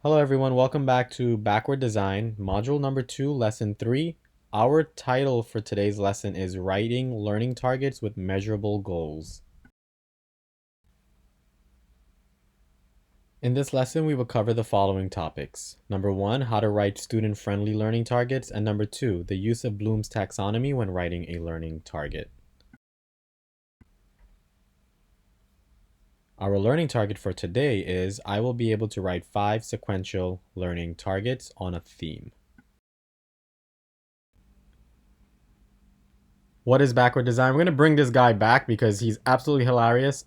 Hello everyone, welcome back to Backward Design, Module number 2, Lesson 3. Our title for today's lesson is Writing Learning Targets with Measurable Goals. In this lesson, we will cover the following topics. Number 1, how to write student-friendly learning targets, and number 2, the use of Bloom's taxonomy when writing a learning target. Our learning target for today is I will be able to write 5 sequential learning targets on a theme. What is backward design? We're going to bring this guy back because he's absolutely hilarious.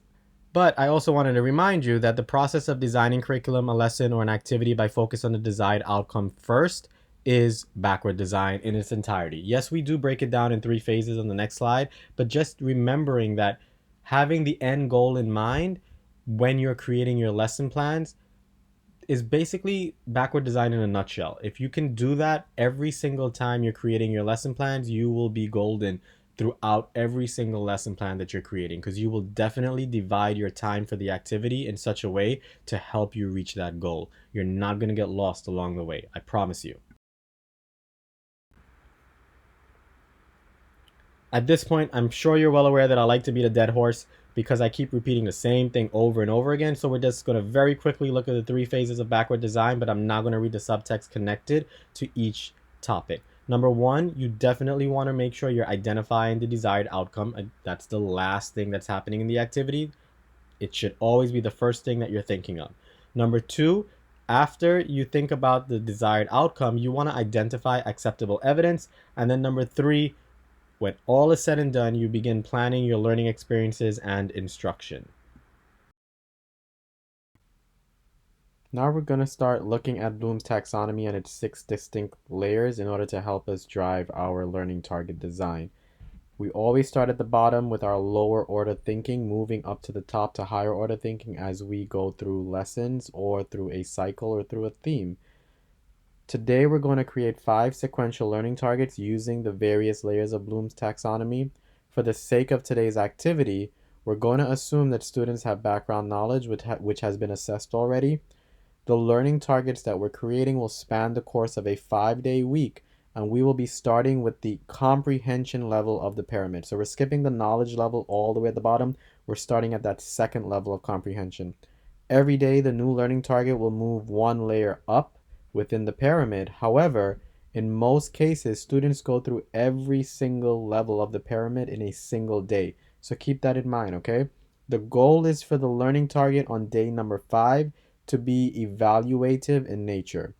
But I also wanted to remind you that the process of designing curriculum, a lesson, or an activity by focus on the desired outcome first is backward design in its entirety. Yes, we do break it down in 3 phases on the next slide, but just remembering that having the end goal in mind when you're creating your lesson plans is basically backward design in a nutshell. If you can do that every single time you're creating your lesson plans, you will be golden throughout every single lesson plan that you're creating, because you will definitely divide your time for the activity in such a way to help you reach that goal. You're not going to get lost along the way, I promise you. At this point, I'm sure you're well aware that I like to beat a dead horse because I keep repeating the same thing over and over again. So we're just going to very quickly look at the 3 phases of backward design, but I'm not going to read the subtext connected to each topic. Number 1, you definitely want to make sure you're identifying the desired outcome. That's the last thing that's happening in the activity. It should always be the first thing that you're thinking of. Number 2, after you think about the desired outcome, you want to identify acceptable evidence. And then number 3, when all is said and done, you begin planning your learning experiences and instruction. Now we're going to start looking at Bloom's taxonomy and its 6 distinct layers in order to help us drive our learning target design. We always start at the bottom with our lower order thinking, moving up to the top to higher order thinking as we go through lessons or through a cycle or through a theme. Today we're going to create 5 sequential learning targets using the various layers of Bloom's taxonomy. For the sake of today's activity, we're going to assume that students have background knowledge which has been assessed already. The learning targets that we're creating will span the course of a 5-day week, and we will be starting with the comprehension level of the pyramid. So we're skipping the knowledge level all the way at the bottom. We're starting at that second level of comprehension. Every day, the new learning target will move one layer up within the pyramid. However, in most cases, students go through every single level of the pyramid in a single day. So keep that in mind, okay? The goal is for the learning target on day number 5 to be evaluative in nature.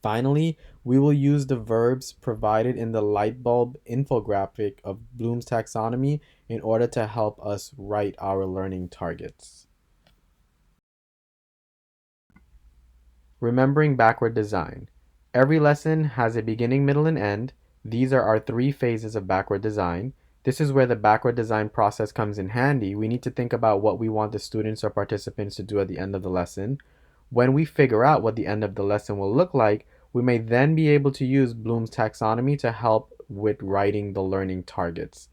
Finally, we will use the verbs provided in the light bulb infographic of Bloom's taxonomy in order to help us write our learning targets. Remembering backward design. Every lesson has a beginning, middle, and end. These are our 3 phases of backward design. This is where the backward design process comes in handy. We need to think about what we want the students or participants to do at the end of the lesson. When we figure out what the end of the lesson will look like, we may then be able to use Bloom's taxonomy to help with writing the learning targets.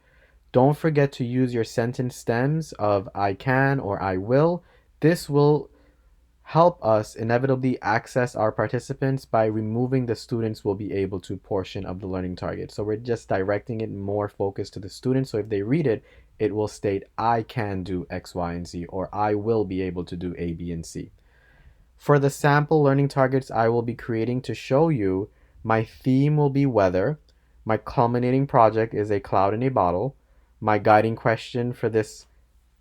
Don't forget to use your sentence stems of I can or I will. This will help us inevitably access our participants by removing the students will be able to portion of the learning target. So we're just directing it more focused to the students. So if they read it, it will state I can do X, Y, and Z, or I will be able to do A, B, and C. For the sample learning targets I will be creating to show you, my theme will be weather. My culminating project is a cloud in a bottle. My guiding question for this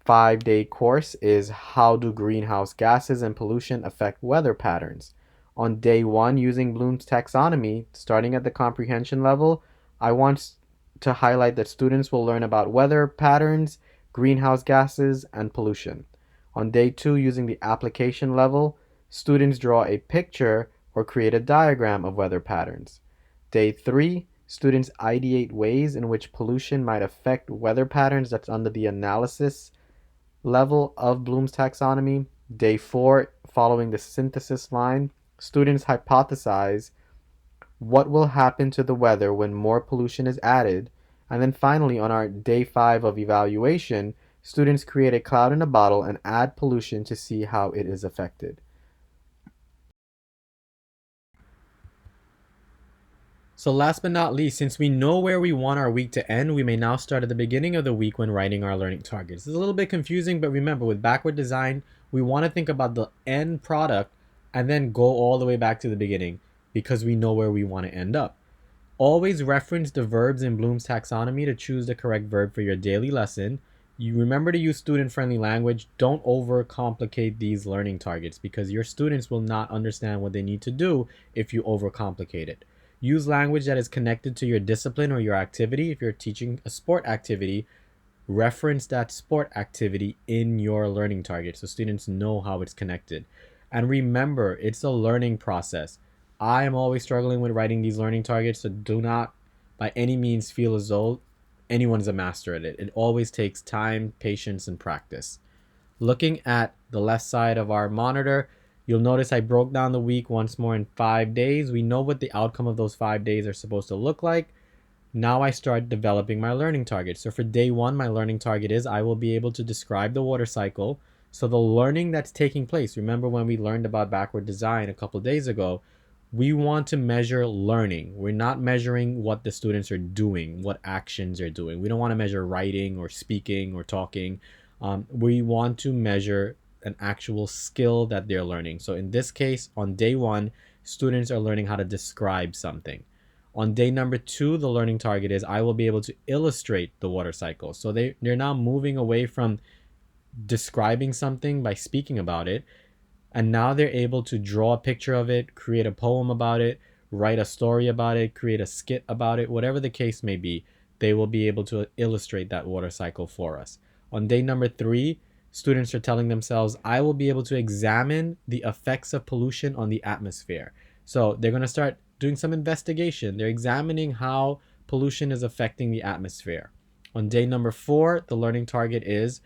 5-day course is how do greenhouse gases and pollution affect weather patterns? On day 1, using Bloom's taxonomy, starting at the comprehension level, I want to highlight that students will learn about weather patterns, greenhouse gases, and pollution. On day 2, using the application level, students draw a picture or create a diagram of weather patterns. Day 3, students ideate ways in which pollution might affect weather patterns. That's under the analysis level of Bloom's taxonomy. Day 4, following the synthesis line, students hypothesize what will happen to the weather when more pollution is added. And then finally, on our day 5 of evaluation, students create a cloud in a bottle and add pollution to see how it is affected. So last but not least, since we know where we want our week to end, we may now start at the beginning of the week when writing our learning targets. It's a little bit confusing, but remember, with backward design, we want to think about the end product and then go all the way back to the beginning because we know where we want to end up. Always reference the verbs in Bloom's taxonomy to choose the correct verb for your daily lesson. You remember to use student-friendly language. Don't overcomplicate these learning targets because your students will not understand what they need to do if you overcomplicate it. Use language that is connected to your discipline or your activity. If you're teaching a sport activity, reference that sport activity in your learning target so students know how it's connected. And remember, it's a learning process. I am always struggling with writing these learning targets, so do not by any means feel as though anyone's a master at it. It always takes time, patience, and practice. Looking at the left side of our monitor, you'll notice I broke down the week once more in 5 days. We know what the outcome of those 5 days are supposed to look like. Now I start developing my learning target. So for day one, my learning target is I will be able to describe the water cycle. So the learning that's taking place, remember when we learned about backward design a couple days ago, we want to measure learning. We're not measuring what the students are doing, what actions they're doing. We don't want to measure writing or speaking or talking. We want to measure an actual skill that they're learning. So in this case, on day one, students are learning how to describe something. On day number 2, the learning target is I will be able to illustrate the water cycle. So they're now moving away from describing something by speaking about it, and now they're able to draw a picture of it, create a poem about it, write a story about it, create a skit about it, whatever the case may be. They will be able to illustrate that water cycle for us. On day number 3, students are telling themselves, I will be able to examine the effects of pollution on the atmosphere. So they're going to start doing some investigation. They're examining how pollution is affecting the atmosphere. On day number 4, the learning target is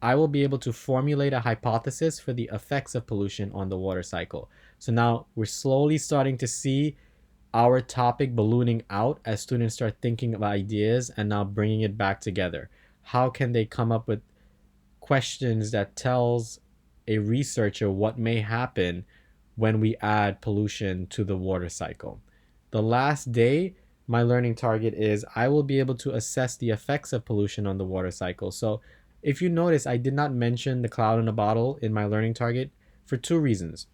I will be able to formulate a hypothesis for the effects of pollution on the water cycle. So now we're slowly starting to see our topic ballooning out as students start thinking of ideas and now bringing it back together. How can they come up with questions that tells a researcher what may happen when we add pollution to the water cycle? The last day, my learning target is I will be able to assess the effects of pollution on the water cycle. So if you notice, I did not mention the cloud in a bottle in my learning target for 2 reasons.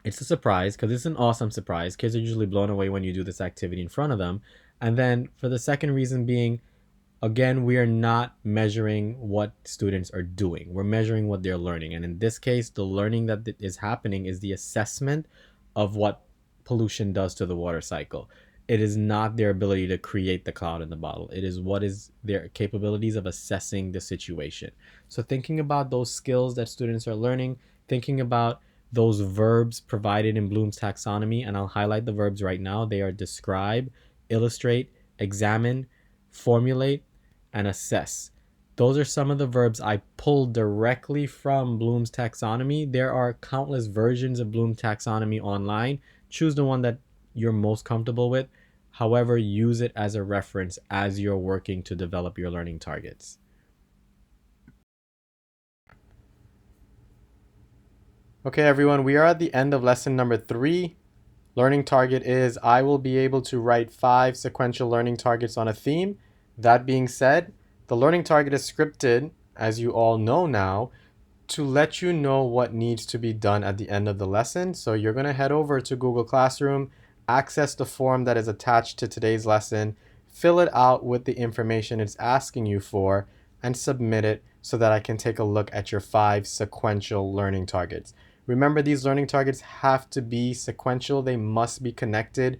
It's a surprise because it's an awesome surprise. Kids are usually blown away when you do this activity in front of them. And then for the second reason being, again, we are not measuring what students are doing. We're measuring what they're learning. And in this case, the learning that is happening is the assessment of what pollution does to the water cycle. It is not their ability to create the cloud in the bottle. It is what is their capabilities of assessing the situation. So thinking about those skills that students are learning, thinking about those verbs provided in Bloom's taxonomy, and I'll highlight the verbs right now. They are describe, illustrate, examine, formulate, and assess. Those are some of the verbs I pulled directly from Bloom's taxonomy. There are countless versions of Bloom's taxonomy online. Choose the one that you're most comfortable with. However, use it as a reference as you're working to develop your learning targets. Okay, everyone, we are at the end of lesson number 3. Learning target is I will be able to write 5 sequential learning targets on a theme. That being said, the learning target is scripted, as you all know now, to let you know what needs to be done at the end of the lesson. So you're going to head over to Google Classroom, access the form that is attached to today's lesson, fill it out with the information it's asking you for, and submit it so that I can take a look at your 5 sequential learning targets. Remember, these learning targets have to be sequential. They must be connected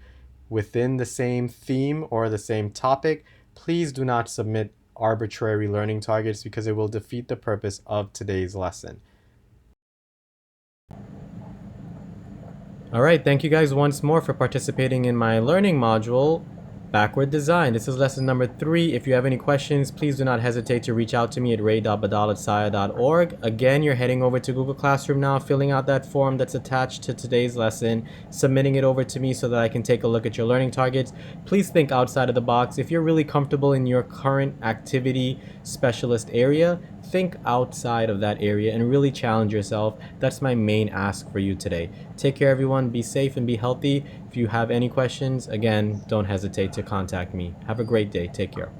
within the same theme or the same topic. Please do not submit arbitrary learning targets because it will defeat the purpose of today's lesson. All right, thank you guys once more for participating in my learning module, Backward Design. This is lesson number 3. If you have any questions, please do not hesitate to reach out to me at ray.badal@saya.org. Again, you're heading over to Google Classroom now, filling out that form that's attached to today's lesson, submitting it over to me so that I can take a look at your learning targets. Please think outside of the box. If you're really comfortable in your current activity specialist area, think outside of that area and really challenge yourself. That's my main ask for you today. Take care, everyone. Be safe and be healthy. If you have any questions, again, don't hesitate to contact me. Have a great day. Take care.